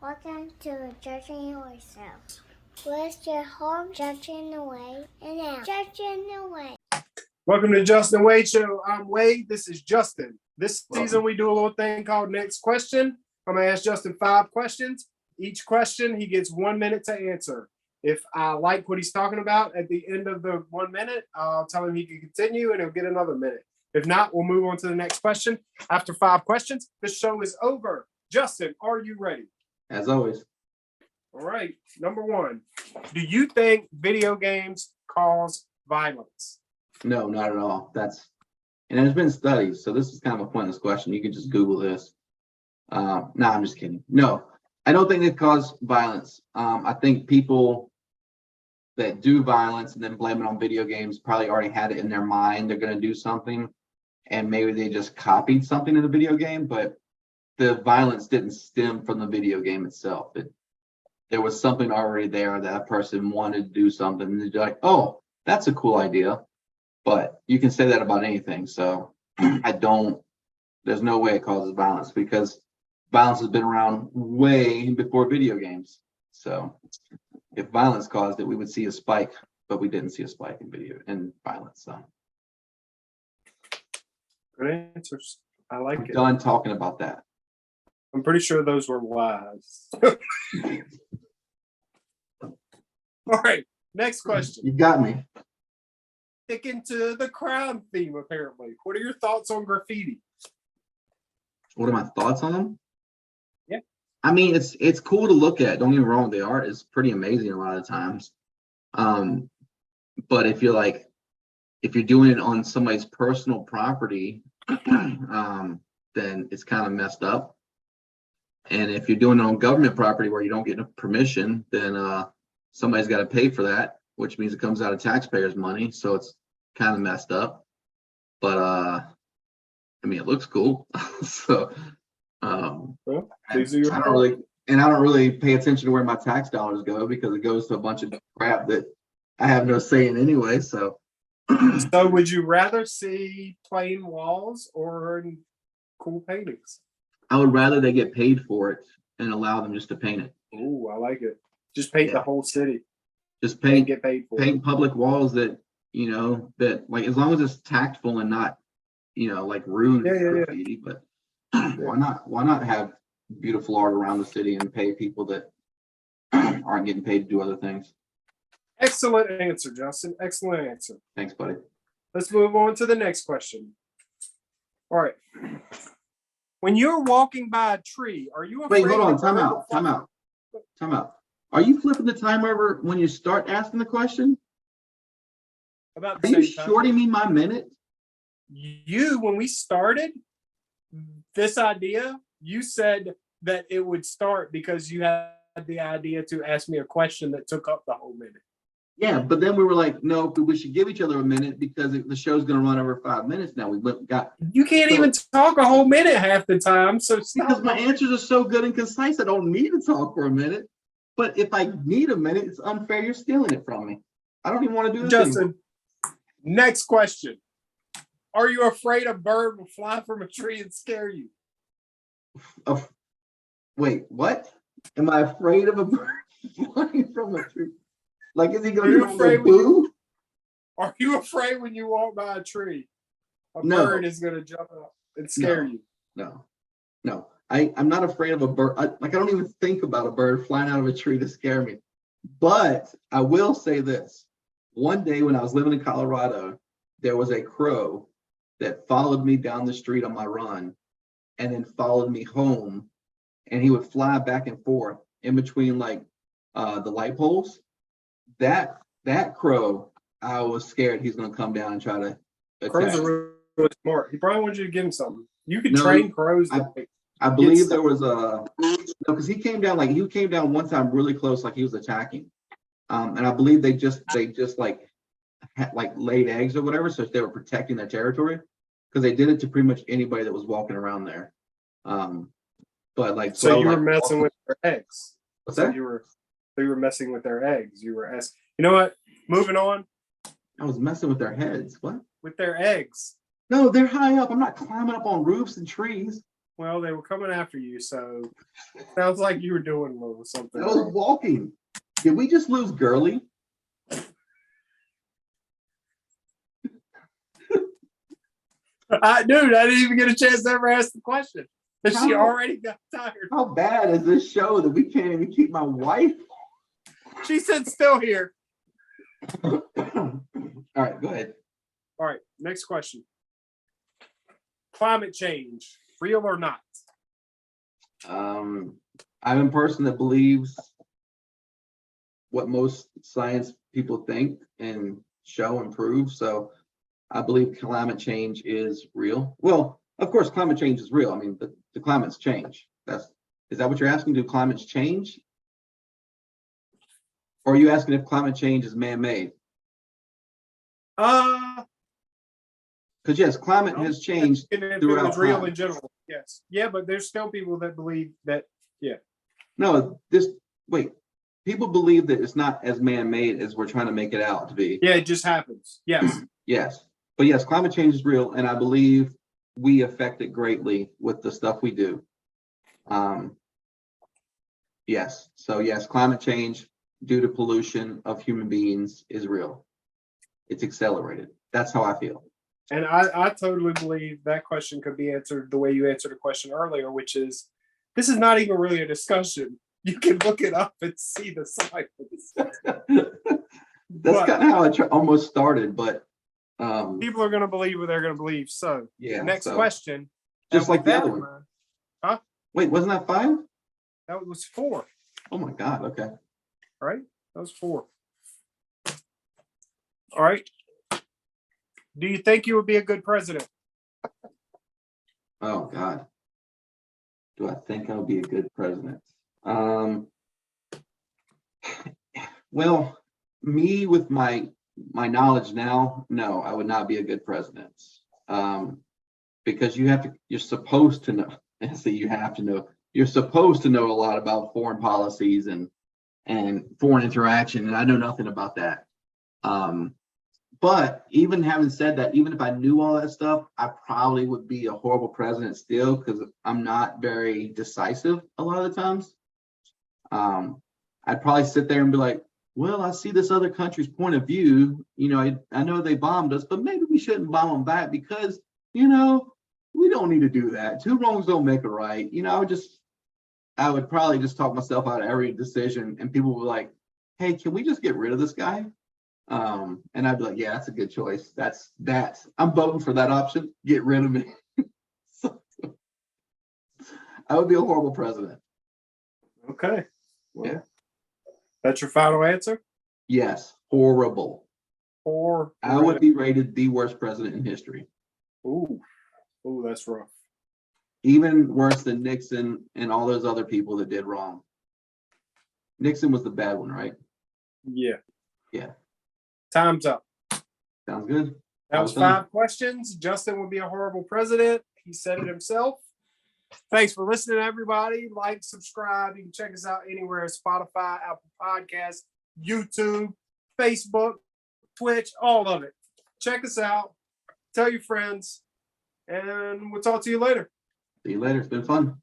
Welcome to Judging Yourself. Where's your home? Judging the way. And now, Judging the way. Welcome to Justin Wade Show. I'm Wade. This is Justin. This season, we do a little thing called Next Question. I'm going to ask Justin 5 questions. Each question, he gets 1 minute to answer. If I like what he's talking about at the end of the 1 minute, I'll tell him he can continue and he'll get another minute. If not, we'll move on to the next question. After 5 questions, the show is over. Justin, are you ready? As always. All right. Number 1. Do you think video games cause violence? No, not at all. And there's been studies, so this is kind of a pointless question. You can just Google this. No, I'm just kidding. No, I don't think it causes violence. I think people that do violence and then blame it on video games probably already had it in their mind. They're going to do something, and maybe they just copied something in the video game, but the violence didn't stem from the video game itself. There was something already there that a person wanted to do something, and they're like, oh, that's a cool idea. But you can say that about anything. So there's no way it causes violence because violence has been around way before video games. So if violence caused it, we would see a spike, but we didn't see a spike in violence. So Good answers. I like it. Done talking about that. I'm pretty sure those were lies. All right, next question. You got me. Sticking to the crime theme, apparently. What are your thoughts on graffiti? What are my thoughts on them? Yeah. I mean, it's cool to look at. Don't get me wrong, the art is pretty amazing a lot of times. But if you're doing it on somebody's personal property, then it's kind of messed up. And if you're doing it on government property where you don't get permission, then somebody's got to pay for that, which means it comes out of taxpayers' money. So it's kind of messed up. But I mean, it looks cool. So Well, I don't really pay attention to where my tax dollars go because it goes to a bunch of crap that I have no say in anyway. So So would you rather see plain walls or cool paintings? I would rather they get paid for it and allow them just to paint it. Oh, I like it. Just paint the whole city. Just And paint get paid for paint public walls that like as long as it's tactful and not like rude graffiti. But why not have beautiful art around the city and pay people that aren't getting paid to do other things? Excellent answer, Justin. Excellent answer. Thanks, buddy. Let's move on to the next question. All right. When you're walking by a tree, are you afraid? Wait, hold on. Time out. Are you flipping the timer over when you start asking the question? About Are you shorting me my minute? When we started this idea, you said that it would start because you had the idea to ask me a question that took up the whole minute. Yeah, but then we were like, no, we should give each other a minute because the show's going to run over 5 minutes now. You can't even talk a whole minute half the time. So because my answers are so good and concise, I don't need to talk for a minute. But if I need a minute, it's unfair. You're stealing it from me. I don't even want to do this. Justin, anymore. Next question. Are you afraid a bird will fly from a tree and scare you? Wait, what? Am I afraid of a bird flying from a tree? Like, is he going to be afraid? Are you afraid when you walk by a tree? Bird is going to jump up and scare you. No. I'm not afraid of a bird. I don't even think about a bird flying out of a tree to scare me. But I will say this. One day when I was living in Colorado, there was a crow that followed me down the street on my run and then followed me home. And he would fly back and forth in between the light poles. That crow, I was scared he's going to come down and try to attack. Crows are really smart. He probably wants you to give him something. You could train crows. I believe there was because he came down one time really close, like he was attacking. And I believe they just had laid eggs or whatever, so they were protecting their territory because they did it to pretty much anybody that was walking around there. But so you were messing with their eggs. What's that? You were messing with their eggs. You were asking. You know what? Moving on. I was messing with their heads. What? With their eggs. No, they're high up. I'm not climbing up on roofs and trees. Well, they were coming after you, so sounds like you were doing a little something. I was wrong. walking. Did we just lose Gurley? Dude, I didn't even get a chance to ever ask the question. And she How? already got tired. How bad is this show that we can't even keep my wife? She said still here. All right, go ahead. All right, next question. Climate change, real or not? I'm a person that believes what most science people think and show and prove. So I believe climate change is real. Well, of course, climate change is real. I mean, the climate's change. Is that what you're asking? Do climates change? Or are you asking if climate change is man-made? Because yes, climate has changed if it throughout was real time. in general, yes. Yeah, but there's still people that believe that, yeah. No, wait. People believe that it's not as man-made as we're trying to make it out to be. Yeah, it just happens. Yes. Yes. But yes, climate change is real, and I believe we affect it greatly with the stuff we do. Yes. So yes, climate change due to pollution of human beings is real. It's accelerated. That's how I feel. And I totally believe that question could be answered the way you answered a question earlier, which is, this is not even really a discussion. You can look it up and see the science. That's kind of how it almost started, but people are going to believe what they're going to believe. So yeah. next question. Just like the that other one. mind, huh? Wait, wasn't that 5? That was 4. Oh my God. Okay. All right. That was 4. All right. Do you think you would be a good president? Oh God. Do I think I'll be a good president? Well, me with my knowledge now, no, I would not be a good president. Because you're supposed to know. I say you have to know. You're supposed to know a lot about foreign policies and foreign interaction, and I know nothing about that. But even having said that, even if I knew all that stuff, I probably would be a horrible president still, because I'm not very decisive a lot of the times. I'd probably sit there and be like, well, I see this other country's point of view. You know, I know they bombed us, but maybe we shouldn't bomb them back because, you know, we don't need to do that. 2 wrongs don't make a right. You know, I would probably just talk myself out of every decision, and people were like, hey, can we just get rid of this guy? And I'd be like, yeah, that's a good choice. That's I'm voting for that option. Get rid of me. So, I would be a horrible president. Okay. Well, Yeah. That's your final answer? Yes, horrible. Or I would be rated the worst president in history. Ooh, that's rough. Even worse than Nixon and all those other people that did wrong. Nixon was the bad one, right? Yeah. Yeah. Time's up. Sounds good. That was 5 questions. Justin would be a horrible president. He said it himself. Thanks for listening, everybody. Like, subscribe. You can check us out anywhere: Spotify, Apple Podcasts, YouTube, Facebook, Twitch, all of it. Check us out. Tell your friends. And we'll talk to you later. See you later. It's been fun.